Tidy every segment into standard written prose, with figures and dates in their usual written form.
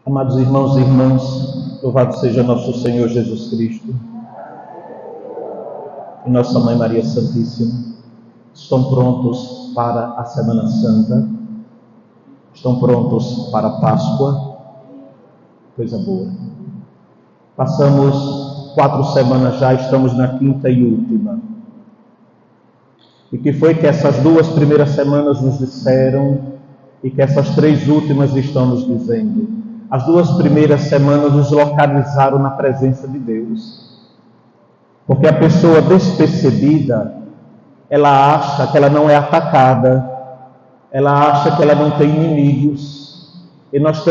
Amados irmãos e irmãs, louvado seja nosso Senhor Jesus Cristo e nossa Mãe Maria Santíssima. Estão prontos para a Semana Santa? Estão prontos para a Páscoa? Coisa boa. Passamos 4 semanas já, estamos na 5ª e última. E que foi que essas 2 primeiras semanas nos disseram e que essas 3 últimas estão nos dizendo? As 2 primeiras semanas nos localizaram na presença de Deus. Porque a pessoa despercebida, ela acha que ela não é atacada, ela acha que ela não tem inimigos. E nós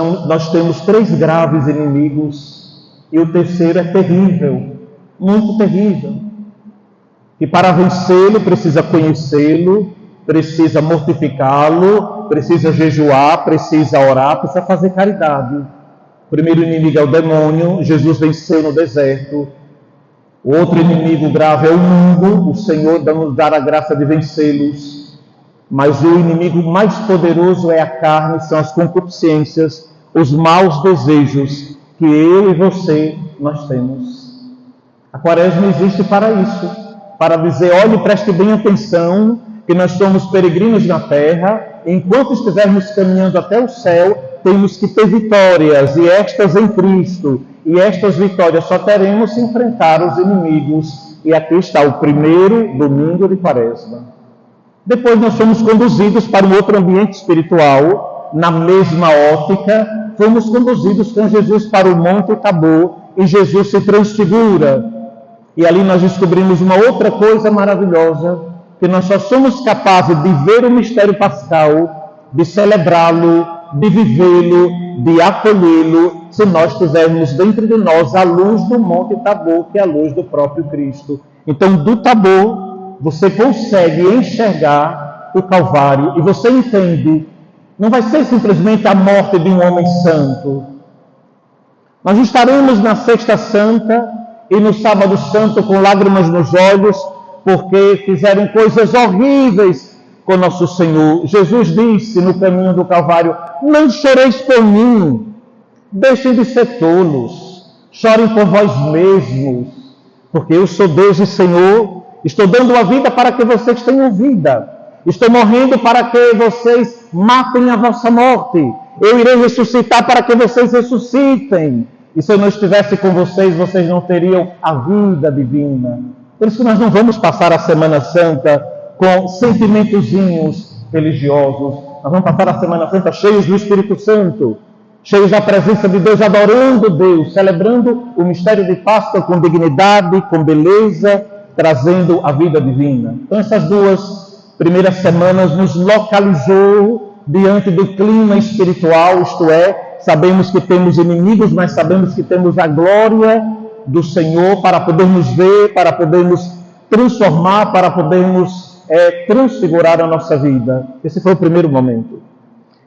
temos 3 graves inimigos, e o terceiro é terrível, muito terrível. Que para vencê-lo precisa conhecê-lo, precisa mortificá-lo, precisa jejuar, precisa orar, precisa fazer caridade. O primeiro inimigo é o demônio, Jesus venceu no deserto. O outro inimigo grave é o mundo, o Senhor nos dá a graça de vencê-los. Mas o inimigo mais poderoso é a carne, são as concupiscências, os maus desejos que eu e você, nós temos. A Quaresma existe para isso, para dizer, olhe, preste bem atenção, que nós somos peregrinos na terra, enquanto estivermos caminhando até o céu, temos que ter vitórias, e estas em Cristo, e estas vitórias só teremos se enfrentar os inimigos, e aqui está o primeiro domingo de Quaresma. Depois nós fomos conduzidos para um outro ambiente espiritual, na mesma ótica, fomos conduzidos com Jesus para o Monte Tabor, e Jesus se transfigura, e ali nós descobrimos uma outra coisa maravilhosa, que nós só somos capazes de ver o mistério pascal, de celebrá-lo, de vivê-lo, de acolhê-lo, se nós tivermos dentro de nós a luz do Monte Tabor, que é a luz do próprio Cristo. Então, do Tabor, você consegue enxergar o Calvário, e você entende, não vai ser simplesmente a morte de um homem santo. Nós estaremos na Sexta Santa e no Sábado Santo com lágrimas nos olhos, porque fizeram coisas horríveis com nosso Senhor. Jesus disse no caminho do Calvário, não choreis por mim, deixem de ser tolos, chorem por vós mesmos, porque eu sou Deus e Senhor, estou dando a vida para que vocês tenham vida, estou morrendo para que vocês matem a vossa morte, eu irei ressuscitar para que vocês ressuscitem, e se eu não estivesse com vocês, vocês não teriam a vida divina. Por isso que nós não vamos passar a Semana Santa com sentimentozinhos religiosos. Nós vamos passar a Semana Santa cheios do Espírito Santo, cheios da presença de Deus, adorando Deus, celebrando o mistério de Páscoa com dignidade, com beleza, trazendo a vida divina. Então essas 2 primeiras semanas nos localizou diante do clima espiritual, isto é, sabemos que temos inimigos, mas sabemos que temos a glória do Senhor para podermos ver, para podermos transformar, para podermos transfigurar a nossa vida. Esse foi o primeiro momento.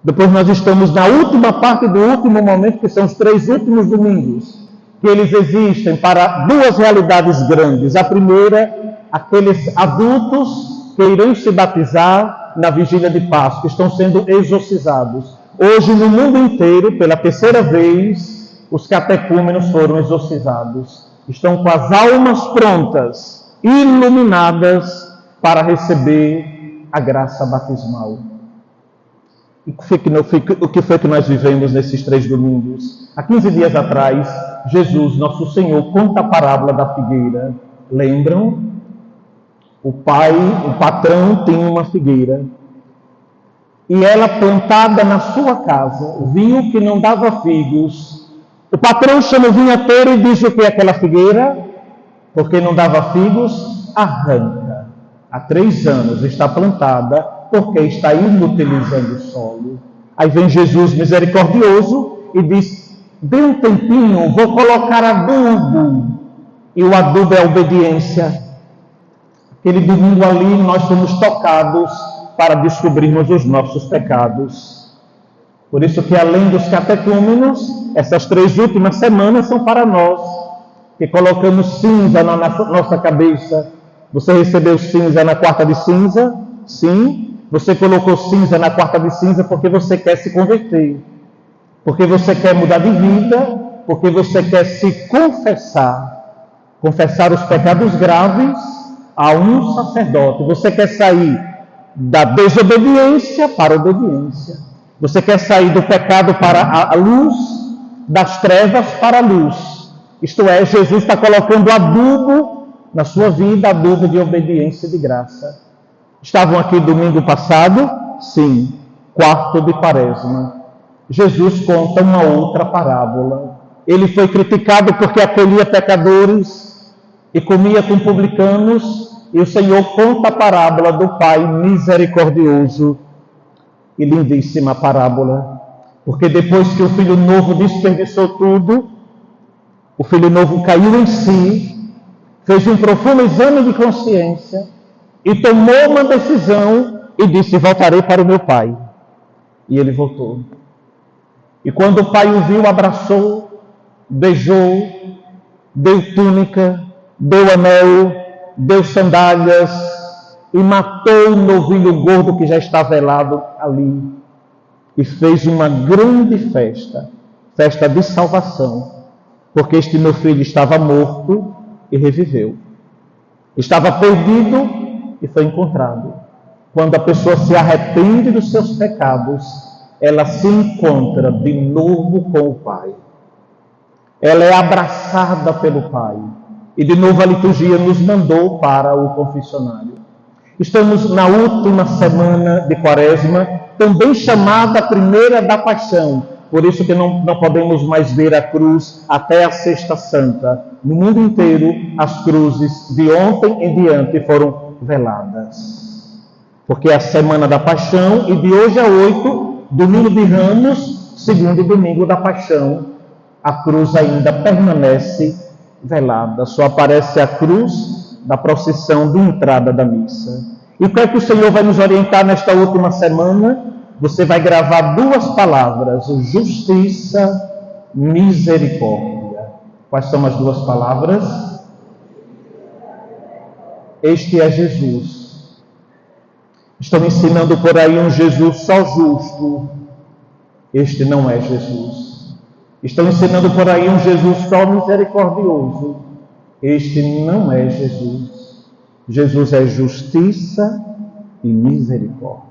Depois nós estamos na última parte do último momento, que são os 3 últimos domingos, que eles existem para 2 realidades grandes. A primeira, aqueles adultos que irão se batizar na vigília de Páscoa, estão sendo exorcizados. Hoje, no mundo inteiro, pela 3ª vez, os catecúmenos foram exorcizados. Estão com as almas prontas, iluminadas, para receber a graça batismal. E o que foi que nós vivemos nesses 3 domingos? Há 15 dias atrás, Jesus, nosso Senhor, conta a parábola da figueira. Lembram? O patrão tinha uma figueira. E ela, plantada na sua casa, viu que não dava figos. O patrão chama o vinhateiro e diz o que é aquela figueira? Porque não dava figos, arranca. Há 3 anos está plantada, porque está inutilizando o solo. Aí vem Jesus misericordioso e diz, dê um tempinho, vou colocar adubo. E o adubo é a obediência. Aquele domingo ali nós fomos tocados para descobrirmos os nossos pecados. Por isso que além dos catecúmenos, essas 3 últimas semanas são para nós, que colocamos cinza na nossa cabeça. Você recebeu cinza na quarta de cinza? Sim. Você colocou cinza na quarta de cinza porque você quer se converter. porque você quer mudar de vida, porque você quer se confessar os pecados graves a um sacerdote. Você quer sair da desobediência para a obediência. Você quer sair do pecado para a luz, das trevas para a luz. Isto é, Jesus está colocando adubo na sua vida, adubo de obediência e de graça. Estavam aqui domingo passado? Sim, quarto de Quaresma. Jesus conta uma outra parábola. Ele foi criticado porque acolhia pecadores e comia com publicanos, e o Senhor conta a parábola do Pai misericordioso. E lindíssima parábola, porque depois que o filho novo desperdiçou tudo, o filho novo caiu em si, fez um profundo exame de consciência e tomou uma decisão e disse: voltarei para o meu pai. E ele voltou. E quando o pai o viu, abraçou, beijou, deu túnica, deu anel, deu sandálias e matou o novilho gordo que já está velado ali. E fez uma grande festa, festa de salvação, porque este meu filho estava morto e reviveu. Estava perdido e foi encontrado. Quando a pessoa se arrepende dos seus pecados, ela se encontra de novo com o Pai. Ela é abraçada pelo Pai. E de novo a liturgia nos mandou para o confessionário. Estamos na última semana de Quaresma, também chamada primeira da Paixão. Por isso que não podemos mais ver a cruz até a Sexta Santa. No mundo inteiro, as cruzes de ontem em diante foram veladas. Porque é a semana da Paixão e de hoje a 8, domingo de Ramos, segundo domingo da Paixão, a cruz ainda permanece velada. Só aparece a cruz da procissão de entrada da missa. E o que é que o Senhor vai nos orientar nesta última semana? Você vai gravar duas palavras: justiça, misericórdia. Quais são as duas palavras? Este é Jesus. Estão ensinando por aí um Jesus só justo. Este não é Jesus. Estão ensinando por aí um Jesus só misericordioso. Este não é Jesus. Jesus é justiça e misericórdia.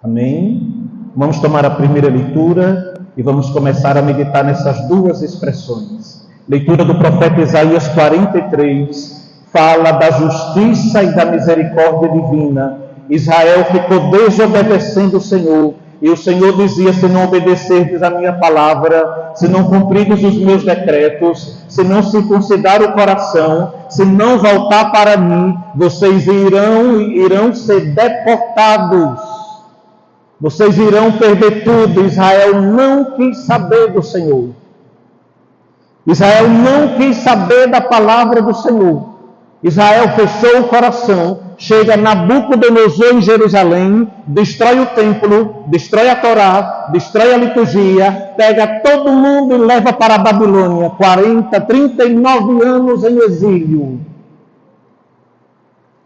Amém? Vamos tomar a primeira leitura e vamos começar a meditar nessas duas expressões. Leitura do profeta Isaías 43, fala da justiça e da misericórdia divina. Israel ficou desobedecendo o Senhor, e o Senhor dizia: se não obedecerdes a minha palavra, se não cumprirdes os meus decretos, se não circuncidar o coração, se não voltar para mim, vocês irão ser deportados. Vocês irão perder tudo. Israel não quis saber do Senhor. Israel não quis saber da palavra do Senhor. Israel fechou o coração. Chega Nabucodonosor em Jerusalém, destrói o templo, destrói a Torá, destrói a liturgia, pega todo mundo e leva para a Babilônia. 39 anos em exílio.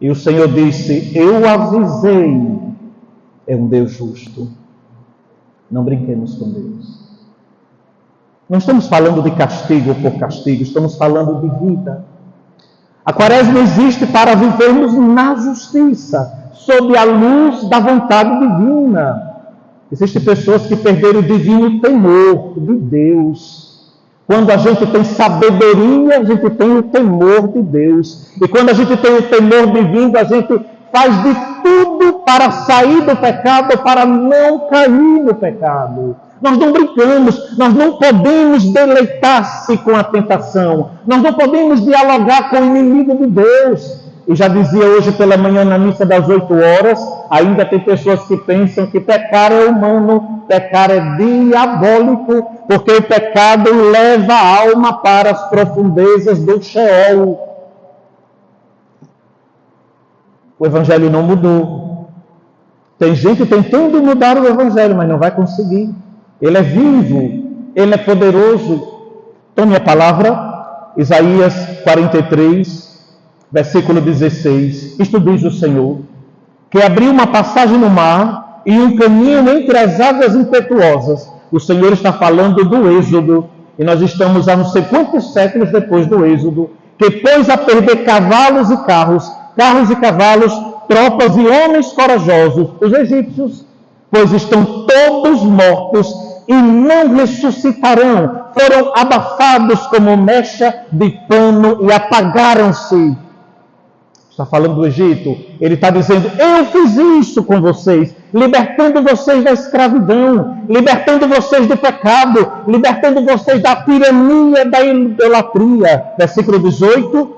E o Senhor disse: eu avisei. É um Deus justo. Não brinquemos com Deus. Não estamos falando de castigo por castigo, estamos falando de vida. A Quaresma existe para vivermos na justiça, sob a luz da vontade divina. Existem pessoas que perderam o divino temor de Deus. Quando a gente tem sabedoria, a gente tem o temor de Deus. E quando a gente tem o temor divino, a gente faz de tudo para sair do pecado, para não cair no pecado. Nós não brincamos, nós não podemos deleitar-se com a tentação, nós não podemos dialogar com o inimigo de Deus. E já dizia hoje pela manhã na missa das 8 horas, ainda tem pessoas que pensam que pecar é humano, pecar é diabólico, porque o pecado leva a alma para as profundezas do Sheol. O Evangelho não mudou. Tem gente tentando mudar o Evangelho, mas não vai conseguir. Ele é vivo, ele é poderoso. Tome a palavra, Isaías 43, versículo 16. Isto diz o Senhor, que abriu uma passagem no mar e um caminho entre as águas impetuosas. O Senhor está falando do Êxodo, e nós estamos há não sei quantos séculos depois do Êxodo, que pôs a perder cavalos e carros e cavalos, tropas e homens corajosos, os egípcios, pois estão todos mortos e não ressuscitarão. Foram abafados como mecha de pano e apagaram-se. Está falando do Egito. Ele está dizendo, eu fiz isso com vocês, libertando vocês da escravidão, libertando vocês do pecado, libertando vocês da tirania, da idolatria. Versículo 18,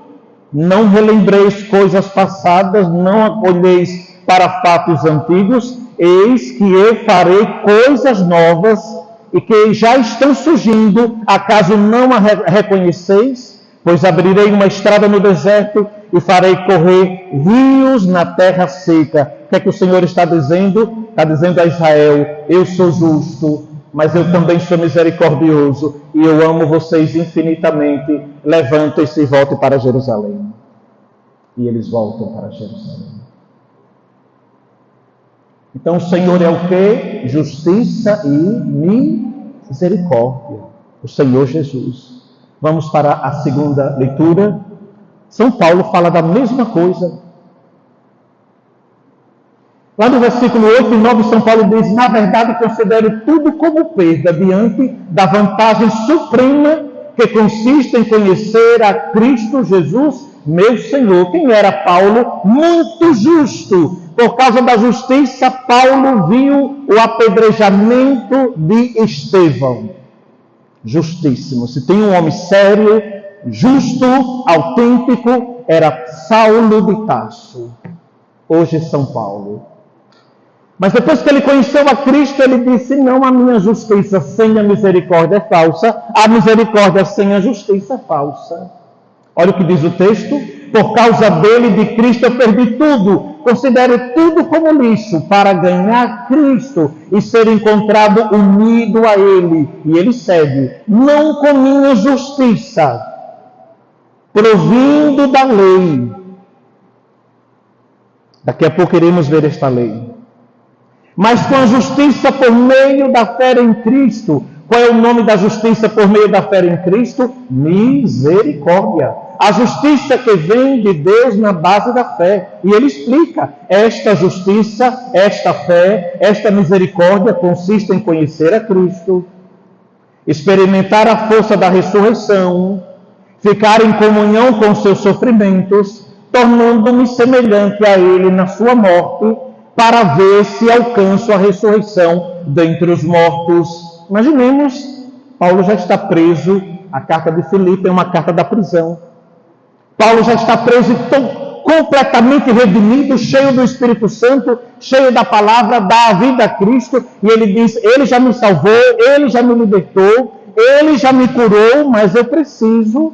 não relembreis coisas passadas, não acolheis para fatos antigos, eis que eu farei coisas novas e que já estão surgindo, acaso não a reconheceis? Pois abrirei uma estrada no deserto e farei correr rios na terra seca. O que é que o Senhor está dizendo? Está dizendo a Israel, eu sou justo, mas eu também sou misericordioso e eu amo vocês infinitamente. Levantem-se e voltem para Jerusalém. E eles voltam para Jerusalém. Então o Senhor é o quê? Justiça e misericórdia. O Senhor Jesus. Vamos para a segunda leitura. São Paulo fala da mesma coisa. Lá no versículo 8 e 9, São Paulo diz, na verdade considero tudo como perda diante da vantagem suprema que consiste em conhecer a Cristo Jesus, meu Senhor. Quem era Paulo? Muito justo. Por causa da justiça, Paulo viu o apedrejamento de Estevão. Justíssimo. Se tem um homem sério, justo, autêntico, era Saulo de Tarso. Hoje São Paulo. Mas depois que ele conheceu a Cristo, ele disse, não, a minha justiça sem a misericórdia é falsa, a misericórdia sem a justiça é falsa. Olha o que diz o texto, por causa dele, de Cristo, eu perdi tudo, considero tudo como lixo, para ganhar Cristo e ser encontrado unido a Ele. E ele segue, não com minha justiça, provindo da lei. Daqui a pouco iremos ver esta lei. Mas com a justiça por meio da fé em Cristo. Qual é o nome da justiça por meio da fé em Cristo? Misericórdia. A justiça que vem de Deus na base da fé. E ele explica, esta justiça, esta fé, esta misericórdia consiste em conhecer a Cristo, experimentar a força da ressurreição, ficar em comunhão com seus sofrimentos, tornando-me semelhante a Ele na sua morte, para ver se alcanço a ressurreição dentre os mortos. Imaginemos, Paulo já está preso, a carta de Filipe é uma carta da prisão. Paulo já está preso e completamente redimido, cheio do Espírito Santo, cheio da palavra, dá a vida a Cristo, e ele diz, ele já me salvou, ele já me libertou, ele já me curou, mas eu preciso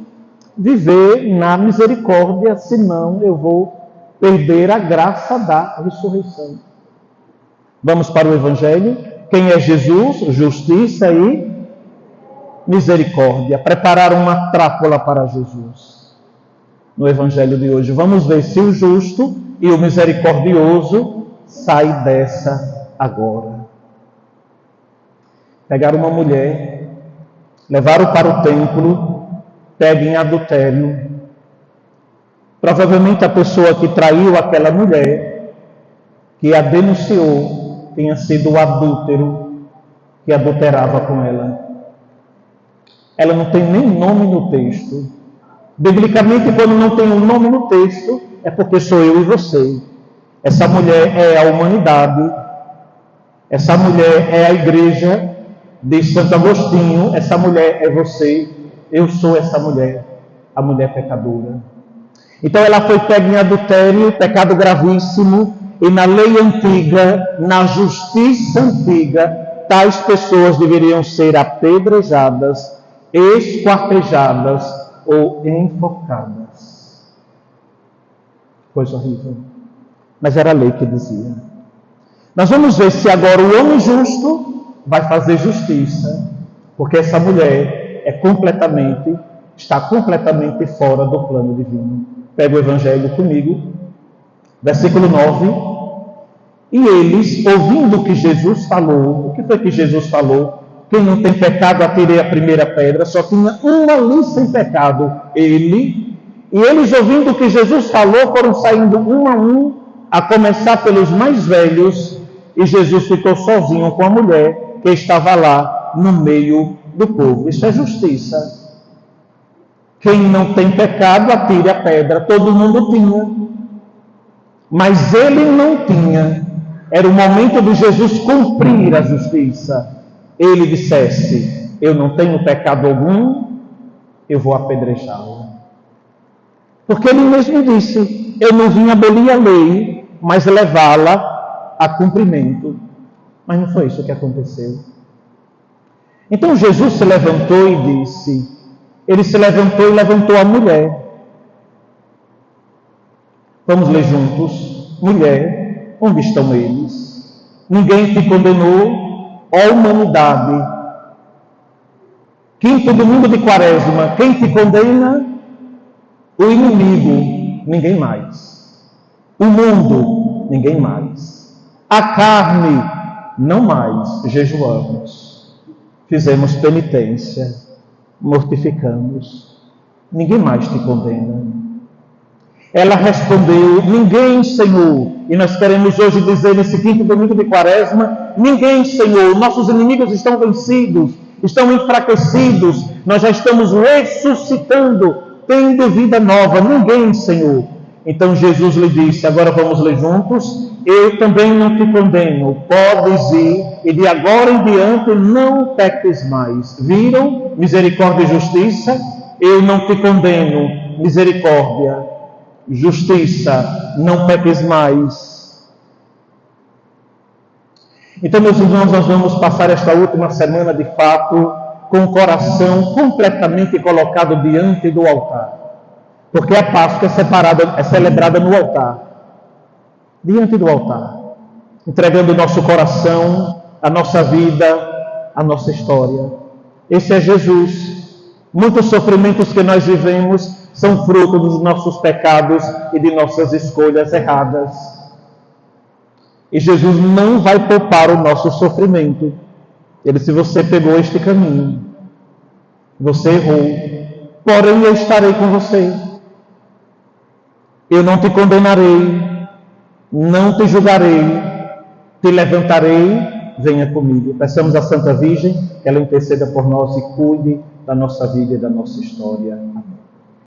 viver na misericórdia, senão eu vou perder a graça da ressurreição. Vamos para o Evangelho. Quem é Jesus? Justiça e misericórdia. Prepararam uma trápola para Jesus. No Evangelho de hoje, vamos ver se o justo e o misericordioso saem dessa agora. Pegaram uma mulher, levaram para o templo, pegam em adultério. Provavelmente a pessoa que traiu aquela mulher, que a denunciou, tenha sido o adúltero que adulterava com ela. Ela não tem nem nome no texto. Biblicamente, quando não tem um nome no texto, é porque sou eu e você. Essa mulher é a humanidade. Essa mulher é a igreja de Santo Agostinho. Essa mulher é você. Eu sou essa mulher, a mulher pecadora. Então ela foi pega em adultério, pecado gravíssimo, e na lei antiga, na justiça antiga, tais pessoas deveriam ser apedrejadas, esquartejadas ou enforcadas. Coisa horrível. Mas era a lei que dizia. Nós vamos ver se agora o homem justo vai fazer justiça, porque essa mulher está completamente fora do plano divino. Pega o Evangelho comigo, versículo 9. E eles, ouvindo o que Jesus falou, o que foi que Jesus falou? Quem não tem pecado, atire a primeira pedra. Só tinha um ali sem pecado, ele. E eles, ouvindo o que Jesus falou, foram saindo um a um, a começar pelos mais velhos, e Jesus ficou sozinho com a mulher que estava lá no meio do povo. Isso é justiça. Quem não tem pecado, atire a pedra. Todo mundo tinha. Mas ele não tinha. Era o momento de Jesus cumprir a justiça. Ele dissesse: eu não tenho pecado algum, eu vou apedrejá-lo. Porque ele mesmo disse: eu não vim abolir a lei, mas levá-la a cumprimento. Mas não foi isso que aconteceu. Então Jesus se levantou e disse... Ele se levantou e levantou a mulher. Vamos ler juntos. Mulher, onde estão eles? Ninguém te condenou, ó humanidade. Quinto domingo de Quaresma, quem te condena? O inimigo, ninguém mais. O mundo, ninguém mais. A carne, não mais. Jejuamos. Fizemos penitência. Mortificamos. Ninguém mais te condena. Ela respondeu: ninguém, Senhor. E nós queremos hoje dizer, nesse quinto domingo de Quaresma: ninguém, Senhor. Nossos inimigos estão vencidos, estão enfraquecidos, nós já estamos ressuscitando, tendo vida nova. Ninguém, Senhor. Então Jesus lhe disse, agora vamos ler juntos: eu também não te condeno, podes ir, e de agora em diante não peques mais. Viram? Misericórdia e justiça. Eu não te condeno, misericórdia, justiça, não peques mais. Então, meus irmãos, nós vamos passar esta última semana, de fato, com o coração completamente colocado diante do altar. Porque a Páscoa é celebrada no altar, diante do altar, entregando o nosso coração, a nossa vida, a nossa história. Esse é Jesus. Muitos sofrimentos que nós vivemos são fruto dos nossos pecados e de nossas escolhas erradas. E Jesus não vai poupar o nosso sofrimento. Ele disse: você pegou este caminho, você errou, porém eu estarei com você. Eu não te condenarei, não te julgarei, te levantarei, venha comigo. Peçamos à Santa Virgem que ela interceda por nós e cuide da nossa vida e da nossa história. Amém.